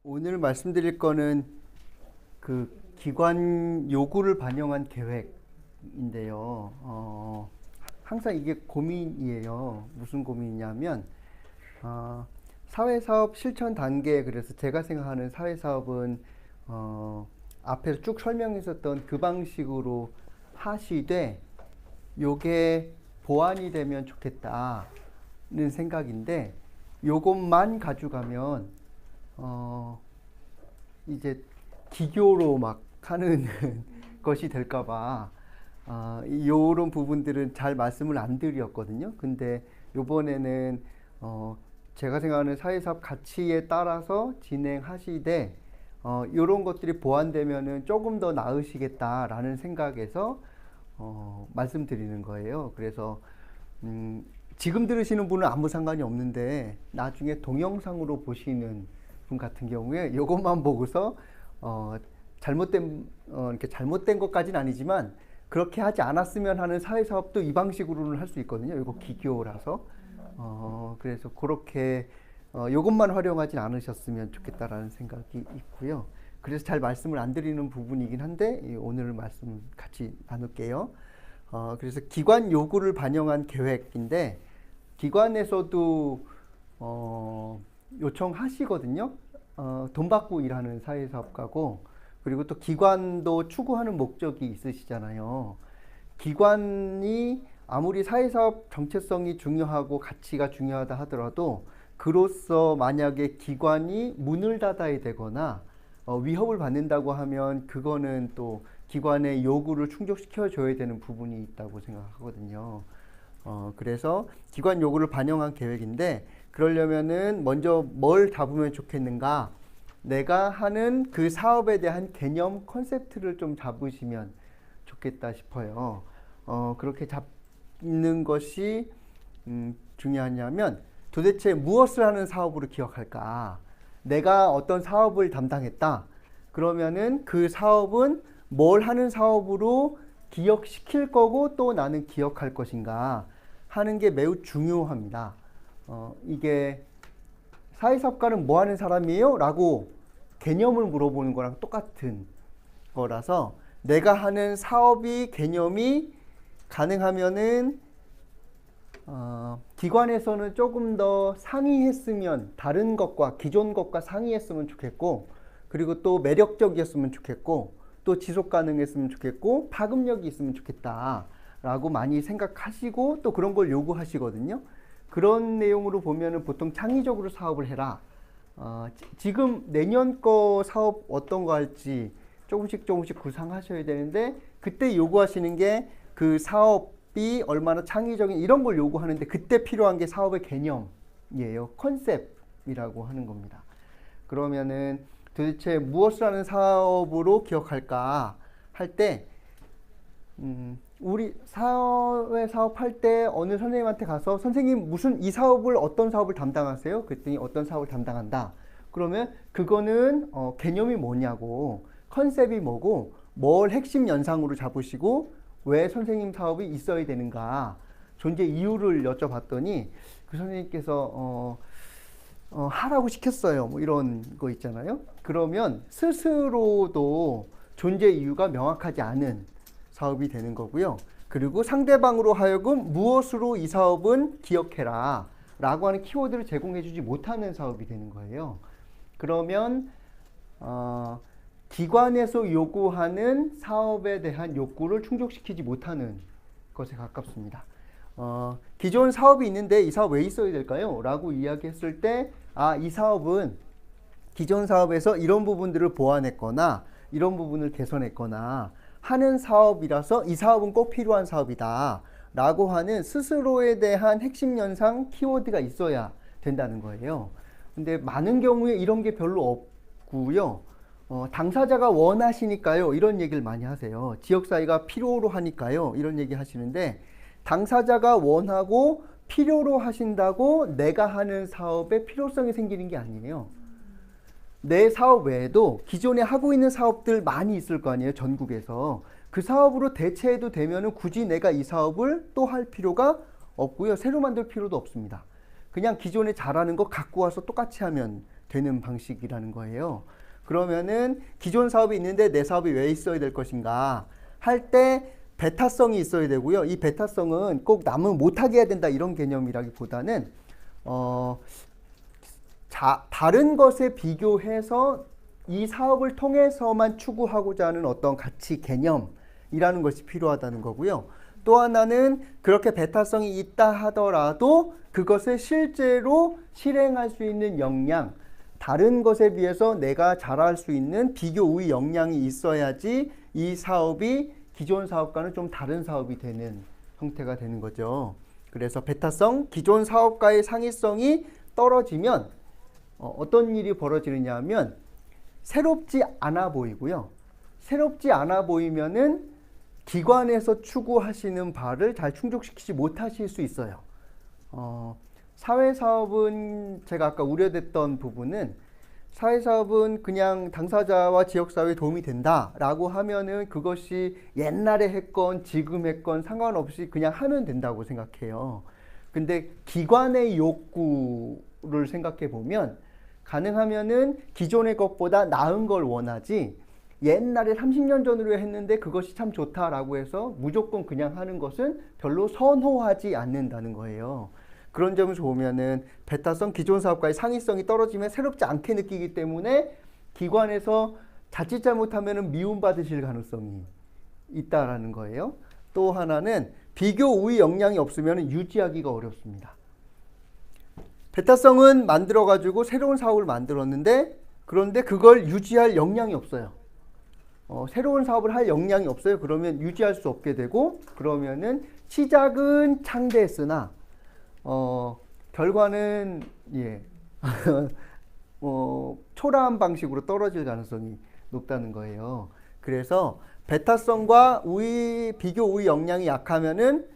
오늘 말씀드릴 거는 그 기관 요구를 반영한 계획인데요. 항상 이게 고민이에요. 무슨 고민이냐면, 사회사업 실천 단계, 그래서 제가 생각하는 사회사업은, 앞에서 쭉 설명했었던 그 방식으로 하시되, 요게 보완이 되면 좋겠다는 생각인데, 요것만 가져가면, 이제 기교로 막 하는 것이 될까봐 이런 부분들은 잘 말씀을 안 드렸거든요. 근데 요번에는 제가 생각하는 사회사업 가치에 따라서 진행하시되 이런 것들이 보완되면은 조금 더 나으시겠다라는 생각에서 말씀드리는 거예요. 그래서 지금 들으시는 분은 아무 상관이 없는데 나중에 동영상으로 보시는 분 같은 경우에 이것만 보고서 이렇게 잘못된 것까지는 아니지만 그렇게 하지 않았으면 하는 사회사업도 이 방식으로는 할 수 있거든요. 이거 기교라서 그래서 그렇게 이것만 활용하진 않으셨으면 좋겠다라는 생각이 있고요. 그래서 잘 말씀을 안 드리는 부분이긴 한데 오늘 말씀 같이 나눌게요. 그래서 기관 요구를 반영한 계획인데 기관에서도 요청하시거든요. 돈 받고 일하는 사회사업가고 그리고 또 기관도 추구하는 목적이 있으시잖아요. 기관이 아무리 사회사업 정체성이 중요하고 가치가 중요하다 하더라도 그로서 만약에 기관이 문을 닫아야 되거나 위협을 받는다고 하면 그거는 또 기관의 요구를 충족시켜 줘야 되는 부분이 있다고 생각하거든요. 그래서 기관 요구를 반영한 계획인데 그러려면은 먼저 뭘 잡으면 좋겠는가? 내가 하는 그 사업에 대한 개념 컨셉트를 좀 잡으시면 좋겠다 싶어요. 그렇게 잡는 것이 중요하냐면 도대체 무엇을 하는 사업으로 기억할까? 내가 어떤 사업을 담당했다. 그러면은 그 사업은 뭘 하는 사업으로 기억시킬 거고 또 나는 기억할 것인가 하는 게 매우 중요합니다. 이게 사회사업가는 뭐 하는 사람이에요? 라고 개념을 물어보는 거랑 똑같은 거라서 내가 하는 사업이 개념이 가능하면은 기관에서는 조금 더 상이했으면 다른 것과 기존 것과 상이했으면 좋겠고 그리고 또 매력적이었으면 좋겠고 또 지속 가능했으면 좋겠고 파급력이 있으면 좋겠다 라고 많이 생각하시고 또 그런 걸 요구하시거든요. 그런 내용으로 보면은 보통 창의적으로 사업을 해라. 지금 내년 거 사업 어떤 거 할지 조금씩 구상하셔야 되는데 그때 요구하시는 게 그 사업이 얼마나 창의적인 이런 걸 요구하는데 그때 필요한 게 사업의 개념이에요. 컨셉이라고 하는 겁니다. 그러면은 도대체 무엇을 하는 사업으로 기억할까 할 때 우리 사회 사업할 때 어느 선생님한테 가서 선생님 무슨 이 사업을 어떤 사업을 담당하세요? 그랬더니 어떤 사업을 담당한다. 그러면 그거는 개념이 뭐냐고 컨셉이 뭐고 뭘 핵심 연상으로 잡으시고 왜 선생님 사업이 있어야 되는가 존재 이유를 여쭤봤더니 그 선생님께서 하라고 시켰어요. 뭐 이런 거 있잖아요. 그러면 스스로도 존재 이유가 명확하지 않은 사업이 되는 거고요. 그리고 상대방으로 하여금 무엇으로 이 사업은 기억해라 라고 하는 키워드를 제공해 주지 못하는 사업이 되는 거예요. 그러면 기관에서 요구하는 사업에 대한 욕구를 충족시키지 못하는 것에 가깝습니다. 기존 사업이 있는데 이 사업 왜 있어야 될까요? 라고 이야기했을 때 이 사업은 기존 사업에서 이런 부분들을 보완했거나 이런 부분을 개선했거나 하는 사업이라서 이 사업은 꼭 필요한 사업이다 라고 하는 스스로에 대한 핵심 연상 키워드가 있어야 된다는 거예요. 근데 많은 경우에 이런 게 별로 없고요. 당사자가 원하시니까요 이런 얘기를 많이 하세요. 지역사회가 필요로 하니까요 이런 얘기 하시는데 당사자가 원하고 필요로 하신다고 내가 하는 사업에 필요성이 생기는 게 아니에요. 내 사업 외에도 기존에 하고 있는 사업들 많이 있을 거 아니에요. 전국에서. 그 사업으로 대체해도 되면은 굳이 내가 이 사업을 또 할 필요가 없고요. 새로 만들 필요도 없습니다. 그냥 기존에 잘하는 거 갖고 와서 똑같이 하면 되는 방식이라는 거예요. 그러면은 기존 사업이 있는데 내 사업이 왜 있어야 될 것인가 할 때 배타성이 있어야 되고요. 이 배타성은 꼭 남은 못하게 해야 된다 이런 개념이라기보다는 다른 것에 비교해서 이 사업을 통해서만 추구하고자 하는 어떤 가치 개념이라는 것이 필요하다는 거고요. 또 하나는 그렇게 배타성이 있다 하더라도 그것을 실제로 실행할 수 있는 역량, 다른 것에 비해서 내가 잘할 수 있는 비교 우위 역량이 있어야지 이 사업이 기존 사업과는 좀 다른 사업이 되는 형태가 되는 거죠. 그래서 배타성, 기존 사업과의 상위성이 떨어지면 어떤 일이 벌어지느냐 하면 새롭지 않아 보이고요. 새롭지 않아 보이면은 기관에서 추구하시는 바를 잘 충족시키지 못하실 수 있어요. 사회사업은 제가 아까 우려됐던 부분은 사회사업은 그냥 당사자와 지역사회에 도움이 된다라고 하면은 그것이 옛날에 했건 지금 했건 상관없이 그냥 하면 된다고 생각해요. 근데 기관의 욕구를 생각해 보면 가능하면은 기존의 것보다 나은 걸 원하지 옛날에 30년 전으로 했는데 그것이 참 좋다라고 해서 무조건 그냥 하는 것은 별로 선호하지 않는다는 거예요. 그런 점에서 보면은 배타성 기존 사업과의 상위성이 떨어지면 새롭지 않게 느끼기 때문에 기관에서 자칫 잘못하면은 미움받으실 가능성이 있다라는 거예요. 또 하나는 비교 우위 역량이 없으면 유지하기가 어렵습니다. 배타성은 만들어가지고 새로운 사업을 만들었는데 그런데 그걸 유지할 역량이 없어요. 새로운 사업을 할 역량이 없어요. 그러면 유지할 수 없게 되고 그러면은 시작은 창대했으나 결과는 초라한 방식으로 떨어질 가능성이 높다는 거예요. 그래서 배타성과 비교 우위 역량이 약하면은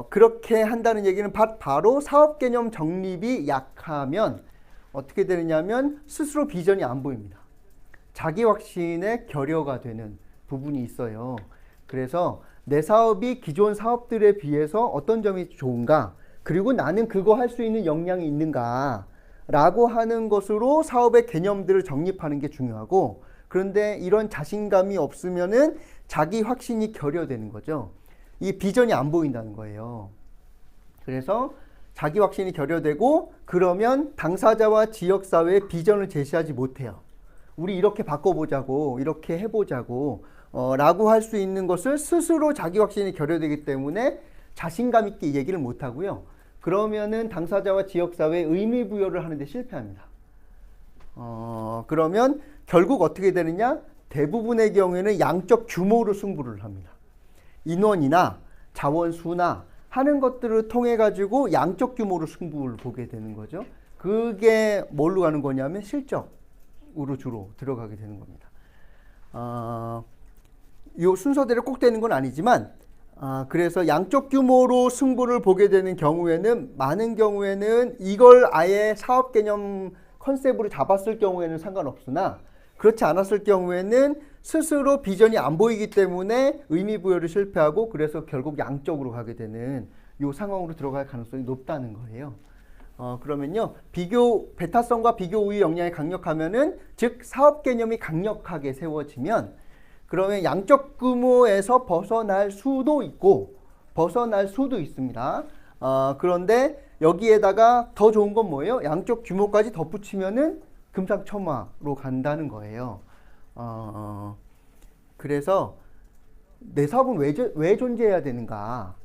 그렇게 한다는 얘기는 바로 사업 개념 정립이 약하면 어떻게 되느냐면 스스로 비전이 안 보입니다. 자기 확신의 결여가 되는 부분이 있어요. 그래서 내 사업이 기존 사업들에 비해서 어떤 점이 좋은가, 그리고 나는 그거 할 수 있는 역량이 있는가 라고 하는 것으로 사업의 개념들을 정립하는 게 중요하고, 그런데 이런 자신감이 없으면은 자기 확신이 결여되는 거죠. 이 비전이 안 보인다는 거예요. 그래서 자기 확신이 결여되고 그러면 당사자와 지역사회에 비전을 제시하지 못해요. 우리 이렇게 바꿔보자고, 이렇게 해보자고 라고 할 수 있는 것을 스스로 자기 확신이 결여되기 때문에 자신감 있게 얘기를 못하고요. 그러면은 당사자와 지역사회에 의미 부여를 하는데 실패합니다. 그러면 결국 어떻게 되느냐? 대부분의 경우에는 양적 규모로 승부를 합니다. 인원이나 자원수나 하는 것들을 통해 가지고 양적 규모로 승부를 보게 되는 거죠. 그게 뭘로 가는 거냐면 실적으로 주로 들어가게 되는 겁니다. 이 순서대로 꼭 되는 건 아니지만 그래서 양적 규모로 승부를 보게 되는 경우에는 많은 경우에는 이걸 아예 사업 개념 컨셉으로 잡았을 경우에는 상관없으나 그렇지 않았을 경우에는 스스로 비전이 안 보이기 때문에 의미 부여를 실패하고 그래서 결국 양적으로 가게 되는 이 상황으로 들어갈 가능성이 높다는 거예요. 그러면요, 배타성과 비교 우위 역량이 강력하면은, 즉 사업 개념이 강력하게 세워지면, 그러면 양적 규모에서 벗어날 수도 있고 벗어날 수도 있습니다. 그런데 여기에다가 더 좋은 건 뭐예요? 양적 규모까지 덧붙이면은 금상첨화로 간다는 거예요. 그래서 내 사업은 왜 존재해야 되는가?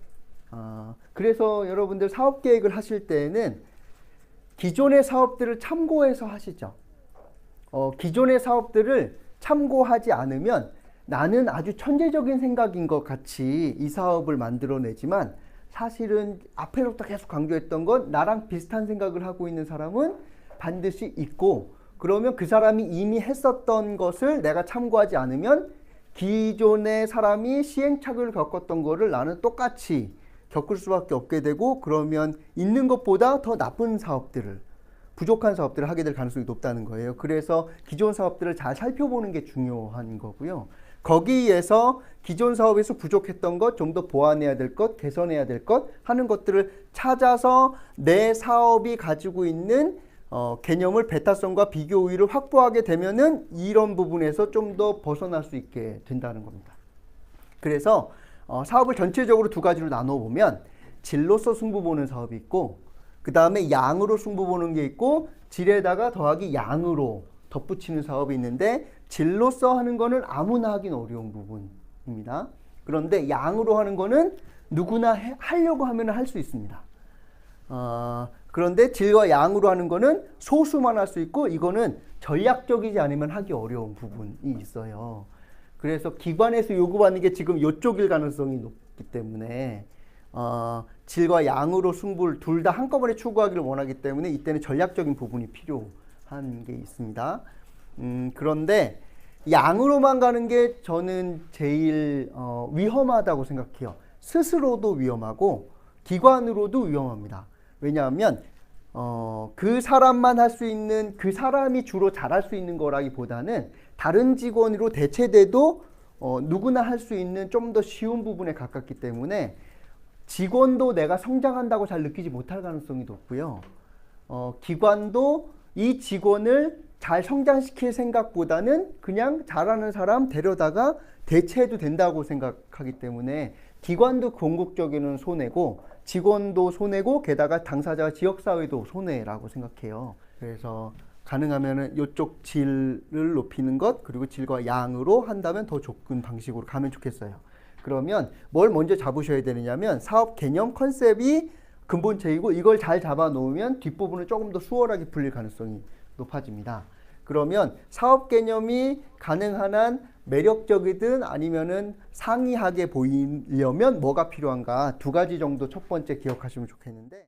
그래서 여러분들 사업 계획을 하실 때는 기존의 사업들을 참고해서 하시죠. 기존의 사업들을 참고하지 않으면 나는 아주 천재적인 생각인 것 같이 이 사업을 만들어내지만 사실은 앞에부터 계속 강조했던 건 나랑 비슷한 생각을 하고 있는 사람은 반드시 있고, 그러면 그 사람이 이미 했었던 것을 내가 참고하지 않으면 기존의 사람이 시행착오를 겪었던 거를 나는 똑같이 겪을 수밖에 없게 되고, 그러면 있는 것보다 더 나쁜 사업들을, 부족한 사업들을 하게 될 가능성이 높다는 거예요. 그래서 기존 사업들을 잘 살펴보는 게 중요한 거고요. 거기에서 기존 사업에서 부족했던 것, 좀 더 보완해야 될 것, 개선해야 될 것 하는 것들을 찾아서 내 사업이 가지고 있는 개념을 배타성과 비교 우위를 확보하게 되면은 이런 부분에서 좀 더 벗어날 수 있게 된다는 겁니다. 그래서 사업을 전체적으로 두 가지로 나눠 보면 질로서 승부 보는 사업이 있고, 그 다음에 양으로 승부 보는 게 있고, 질에다가 더하기 양으로 덧붙이는 사업이 있는데, 질로서 하는 거는 아무나 하긴 어려운 부분입니다. 그런데 양으로 하는 거는 누구나 하려고 하면 할 수 있습니다. 그런데 질과 양으로 하는 거는 소수만 할 수 있고, 이거는 전략적이지 않으면 하기 어려운 부분이 있어요. 그래서 기관에서 요구받는 게 지금 이쪽일 가능성이 높기 때문에 질과 양으로 승부를 둘 다 한꺼번에 추구하기를 원하기 때문에 이때는 전략적인 부분이 필요한 게 있습니다. 그런데 양으로만 가는 게 저는 제일 위험하다고 생각해요. 스스로도 위험하고 기관으로도 위험합니다. 왜냐하면 그 사람만 할 수 있는, 그 사람이 주로 잘할 수 있는 거라기보다는 다른 직원으로 대체돼도 누구나 할 수 있는 좀 더 쉬운 부분에 가깝기 때문에 직원도 내가 성장한다고 잘 느끼지 못할 가능성이 높고요. 기관도 이 직원을 잘 성장시킬 생각보다는 그냥 잘하는 사람 데려다가 대체해도 된다고 생각하기 때문에 기관도 궁극적으로는 손해고 직원도 손해고 게다가 당사자 지역사회도 손해라고 생각해요. 그래서 가능하면은 이쪽 질을 높이는 것 그리고 질과 양으로 한다면 더 좋은 방식으로 가면 좋겠어요. 그러면 뭘 먼저 잡으셔야 되느냐면 사업 개념 컨셉이 근본체이고 이걸 잘 잡아 놓으면 뒷부분은 조금 더 수월하게 풀릴 가능성이 높아집니다. 그러면 사업 개념이 가능한 한 매력적이든 아니면은 상이하게 보이려면 뭐가 필요한가 두 가지 정도 첫 번째 기억하시면 좋겠는데